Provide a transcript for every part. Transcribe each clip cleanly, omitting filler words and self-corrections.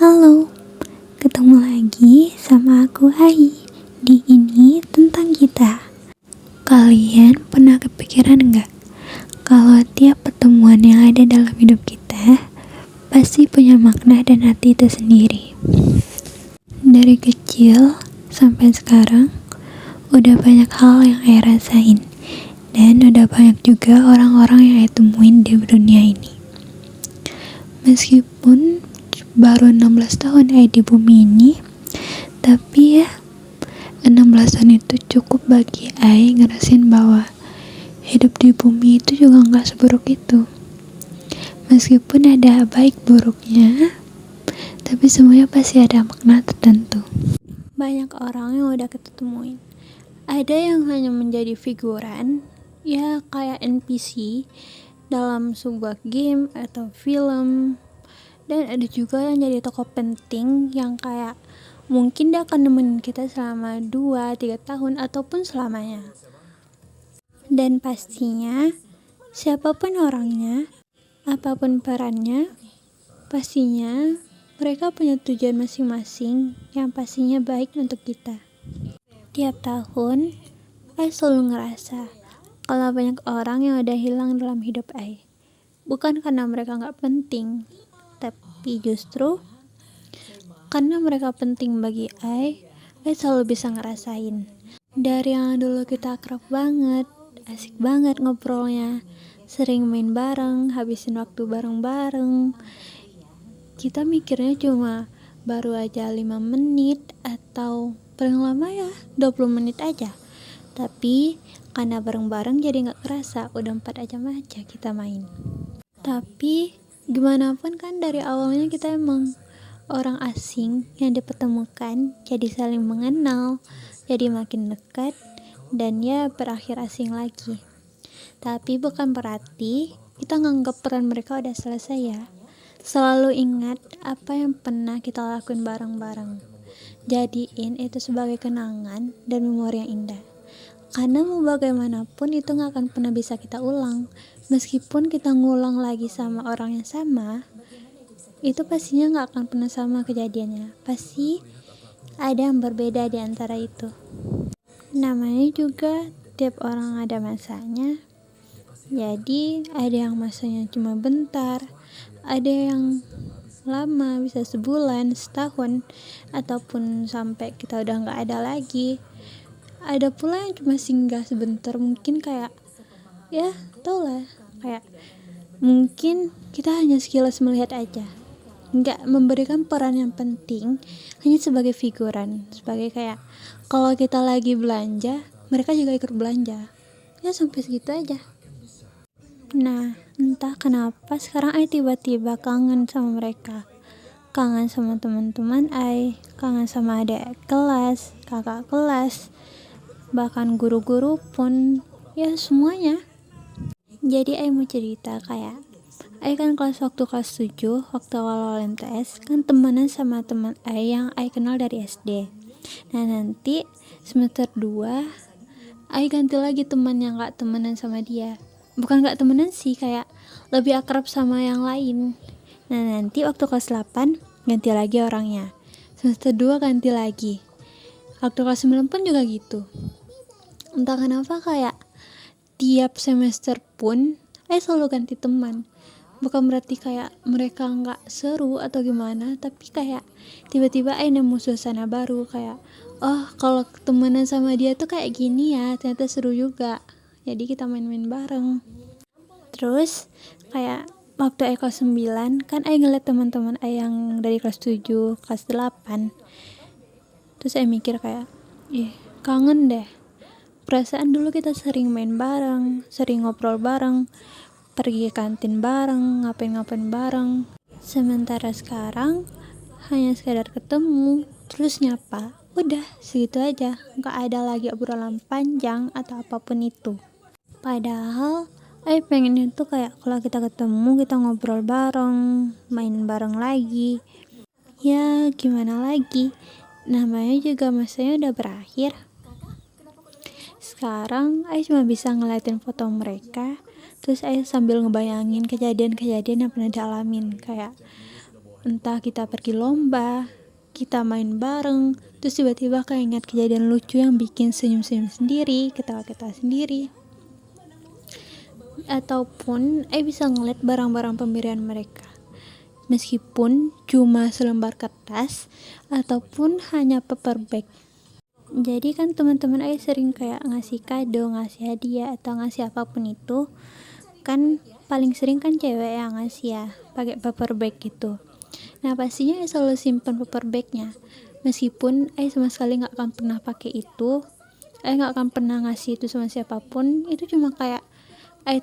Halo, ketemu lagi sama aku Hai. Di ini tentang kita. Kalian pernah kepikiran nggak kalau tiap pertemuan yang ada dalam hidup kita pasti punya makna dan arti itu sendiri. Dari kecil sampai sekarang udah banyak hal yang Ai rasain, dan udah banyak juga orang-orang yang Ai temuin di dunia ini. Meskipun baru 16 tahun di bumi ini, tapi ya 16 tahun itu cukup bagi ngerasain bahwa hidup di bumi itu juga gak seburuk itu. Meskipun ada baik buruknya, tapi semuanya pasti ada makna tertentu. Banyak orang yang udah kita temuin. Ada yang hanya menjadi figuran, ya kayak NPC dalam sebuah game atau film. Dan ada juga yang jadi tokoh penting yang kayak mungkin dia akan nemenin kita selama 2-3 tahun ataupun selamanya. Dan pastinya siapapun orangnya, apapun perannya, pastinya mereka punya tujuan masing-masing yang pastinya baik untuk kita. Tiap tahun selalu ngerasa kalau banyak orang yang udah hilang dalam hidup bukan karena mereka gak penting, tapi justru karena mereka penting bagi selalu bisa ngerasain. Dari yang dulu kita akrab banget, asik banget ngobrolnya, sering main bareng, habisin waktu bareng-bareng. Kita mikirnya cuma baru aja 5 menit atau paling lama ya 20 menit aja. Tapi karena bareng-bareng jadi gak kerasa, udah 4 jam aja kita main. Tapi gimana pun kan dari awalnya kita emang orang asing yang dipertemukan, jadi saling mengenal, jadi makin dekat, dan ya berakhir asing lagi. Tapi bukan berarti kita nganggap peran mereka udah selesai ya. Selalu ingat apa yang pernah kita lakuin bareng-bareng. Jadiin itu sebagai kenangan dan memori yang indah. Karena mau bagaimanapun itu gak akan pernah bisa kita ulang. Meskipun kita ngulang lagi sama orang yang sama, itu pastinya gak akan pernah sama kejadiannya. Pasti ada yang berbeda di antara itu. Namanya juga tiap orang ada masanya. Jadi ada yang masanya cuma bentar, ada yang lama, bisa sebulan, setahun, ataupun sampai kita udah gak ada lagi. Ada pula yang cuma singgah sebentar, mungkin kayak ya tau lah, kayak mungkin kita hanya sekilas melihat aja, gak memberikan peran yang penting, hanya sebagai figuran, sebagai kayak kalau kita lagi belanja, mereka juga ikut belanja, ya sampai segitu aja. Nah, entah kenapa sekarang tiba-tiba kangen sama mereka, kangen sama teman-teman kangen sama adik kelas, kakak kelas, bahkan guru-guru pun, ya semuanya. Jadi mau cerita kayak kan waktu kelas 7, waktu awal-awal MTS kan temenan sama teman yang kenal dari SD. Nah nanti semester 2 ganti lagi teman yang gak temenan sama dia. Bukan gak temenan sih, kayak lebih akrab sama yang lain. Nah nanti waktu kelas 8 ganti lagi orangnya. Semester 2 ganti lagi. Waktu kelas 9 pun juga gitu. Entah kenapa kayak tiap semester pun selalu ganti teman. Bukan berarti kayak mereka gak seru atau gimana, tapi kayak tiba-tiba nemu suasana baru, kayak oh kalau temenan sama dia tuh kayak gini ya, ternyata seru juga, jadi kita main-main bareng. Terus kayak waktu kelas 9 kan ngeliat teman-teman yang dari kelas 7, kelas 8, terus mikir kayak kangen deh. Perasaan dulu kita sering main bareng, sering ngobrol bareng, pergi kantin bareng, ngapain-ngapain bareng. Sementara sekarang hanya sekedar ketemu, terus nyapa, udah segitu aja, gak ada lagi obrolan panjang atau apapun itu. Padahal pengennya tuh kayak kalau kita ketemu, kita ngobrol bareng, main bareng lagi. Ya gimana lagi, namanya juga masanya udah berakhir. Sekarang cuma bisa ngeliatin foto mereka, terus sambil ngebayangin kejadian-kejadian yang pernah dialamin, kayak entah kita pergi lomba, kita main bareng, terus tiba-tiba kayak ingat kejadian lucu yang bikin senyum-senyum sendiri, ketawa-ketawa sendiri. Ataupun bisa ngeliat barang-barang pemberian mereka, meskipun cuma selembar kertas ataupun hanya paper bag. Jadi kan teman-teman sering kayak ngasih kado, ngasih hadiah atau ngasih apapun itu, kan paling sering kan cewek yang ngasih ya, pakai paper bag gitu. Nah pastinya selalu simpan paper bagnya, meskipun sama sekali nggak akan pernah pakai itu, nggak akan pernah ngasih itu sama siapapun. Itu cuma kayak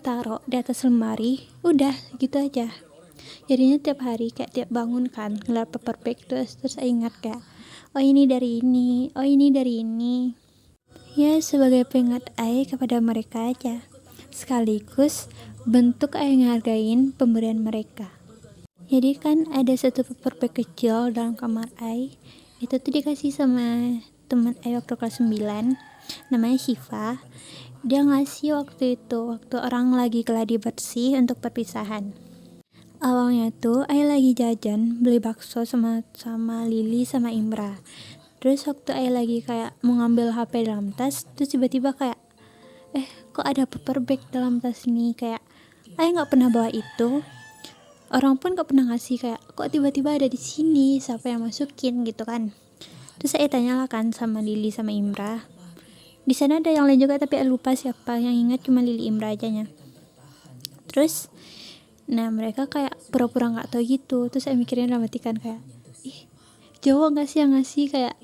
taruh di atas lemari, udah gitu aja. Jadinya tiap hari kayak tiap bangun kan ngeliat paper bag terus ingat kayak, oh ini dari ini, oh ini dari ini. Ya sebagai pengingat kepada mereka aja, sekaligus bentuk ngehargain pemberian mereka. Jadi kan ada satu paper bag kecil dalam kamar itu tuh dikasih sama teman waktu kelas 9, namanya Syifa. Dia ngasih waktu orang lagi gladi bersih untuk perpisahan. Awalnya tuh lagi jajan beli bakso sama Lili sama Imra. Terus waktu lagi kayak mau ngambil HP dalam tas, terus tiba-tiba kayak kok ada paper bag dalam tas ini, kayak nggak pernah bawa itu, orang pun nggak pernah ngasih, kayak kok tiba-tiba ada di sini, siapa yang masukin gitu kan. Terus saya tanyalah kan sama Lili sama Imra. Di sana ada yang lain juga tapi lupa siapa, yang ingat cuma Lili Imra aja nya. Terus nah mereka kayak pura-pura nggak tahu gitu. Terus saya mikirnya dalam hati kan kayak, Jawa nggak sih yang ngasih, kayak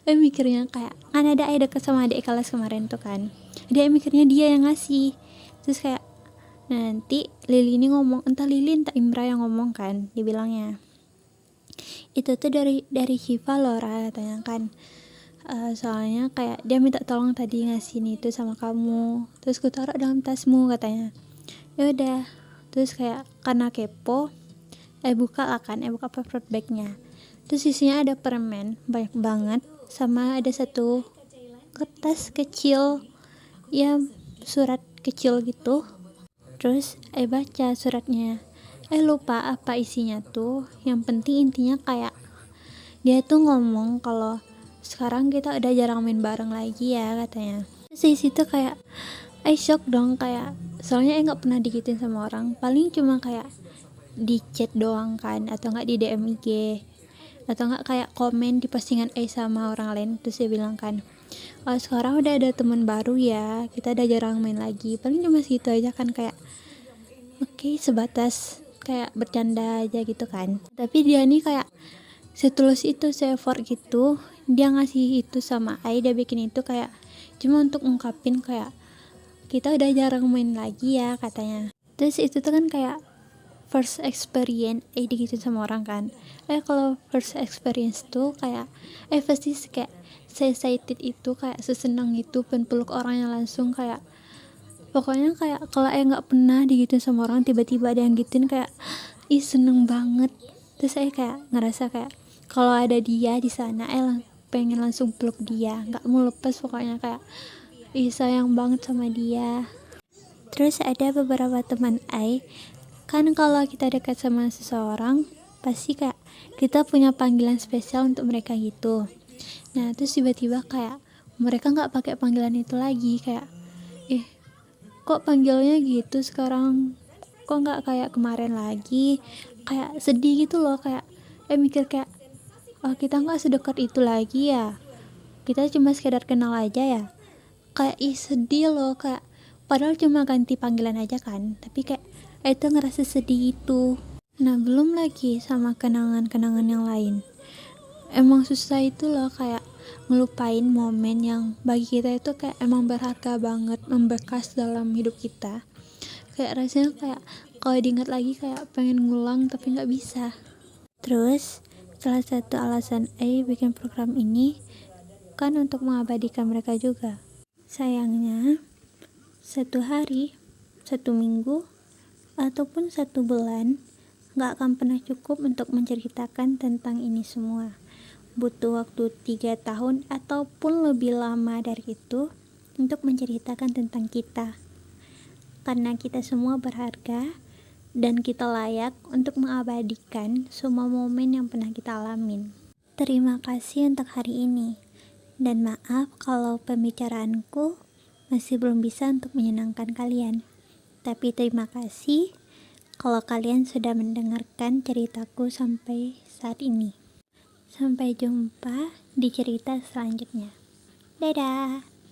mikirnya kayak kan ada deket sama adik kelas kemarin tuh kan, dia mikirnya dia yang ngasih. Terus kayak nanti Lili ini ngomong, entah Lili entah Imra yang ngomong kan, dia bilangnya itu tuh dari Syifa loh Ra, tanya kan. Soalnya kayak dia minta tolong tadi ngasihin itu sama kamu, terus gue taruh dalam tasmu katanya. Ya udah, terus kayak karena kepo buka lah kan, buka paper bagnya. Terus isinya ada permen banyak banget, sama ada satu kertas kecil ya, surat kecil gitu. Terus baca suratnya, lupa apa isinya tuh. Yang penting intinya kayak dia tuh ngomong kalau sekarang kita udah jarang main bareng lagi ya katanya. Terus di situ kayak shock dong, kayak soalnya nggak pernah digituin sama orang, paling cuma kayak di chat doang kan, atau nggak di DM IG, atau nggak kayak komen di postingan sama orang lain. Terus dia bilang kan, oh sekarang udah ada teman baru ya, kita udah jarang main lagi, paling cuma segitu aja kan, kayak oke, sebatas kayak bercanda aja gitu kan. Tapi dia nih kayak setulus itu, se-effort gitu, dia ngasih itu sama dia bikin itu kayak cuma untuk ungkapin kayak kita udah jarang main lagi ya katanya. Terus itu tuh kan kayak first experience digituin sama orang kan. Kalau first experience tuh kayak pasti kayak excited itu, kayak sesenang itu pengen peluk orangnya langsung, kayak pokoknya kayak kalau nggak pernah digituin sama orang, tiba-tiba ada yang gituin kayak seneng banget. Terus saya kayak ngerasa kayak kalau ada dia di sana pengen langsung peluk dia, nggak mau lepas pokoknya, kayak sayang banget sama dia. Terus ada beberapa teman kan kalau kita dekat sama seseorang pasti kayak kita punya panggilan spesial untuk mereka gitu. Nah terus tiba-tiba kayak mereka nggak pakai panggilan itu lagi, kayak kok panggilnya gitu sekarang, kok nggak kayak kemarin lagi, kayak sedih gitu loh, kayak mikir kayak kita nggak sedekat itu lagi ya, kita cuma sekedar kenal aja ya, kayak sedih loh, kayak padahal cuma ganti panggilan aja kan, tapi kayak itu ngerasa sedih itu. Nah belum lagi sama kenangan-kenangan yang lain. Emang susah itu loh, kayak ngelupain momen yang bagi kita itu kayak emang berharga banget, membekas dalam hidup kita. Kayak rasanya kayak kalau diingat lagi kayak pengen ngulang tapi nggak bisa. Terus salah satu alasan bikin program ini kan untuk mengabadikan mereka juga. Sayangnya satu hari, satu minggu, ataupun satu bulan gak akan pernah cukup untuk menceritakan tentang ini semua. Butuh waktu 3 tahun ataupun lebih lama dari itu untuk menceritakan tentang kita. Karena kita semua berharga, dan kita layak untuk mengabadikan semua momen yang pernah kita alamin. Terima kasih untuk hari ini, dan maaf kalau pembicaraanku masih belum bisa untuk menyenangkan kalian. Tapi terima kasih kalau kalian sudah mendengarkan ceritaku sampai saat ini. Sampai jumpa di cerita selanjutnya. Dadah!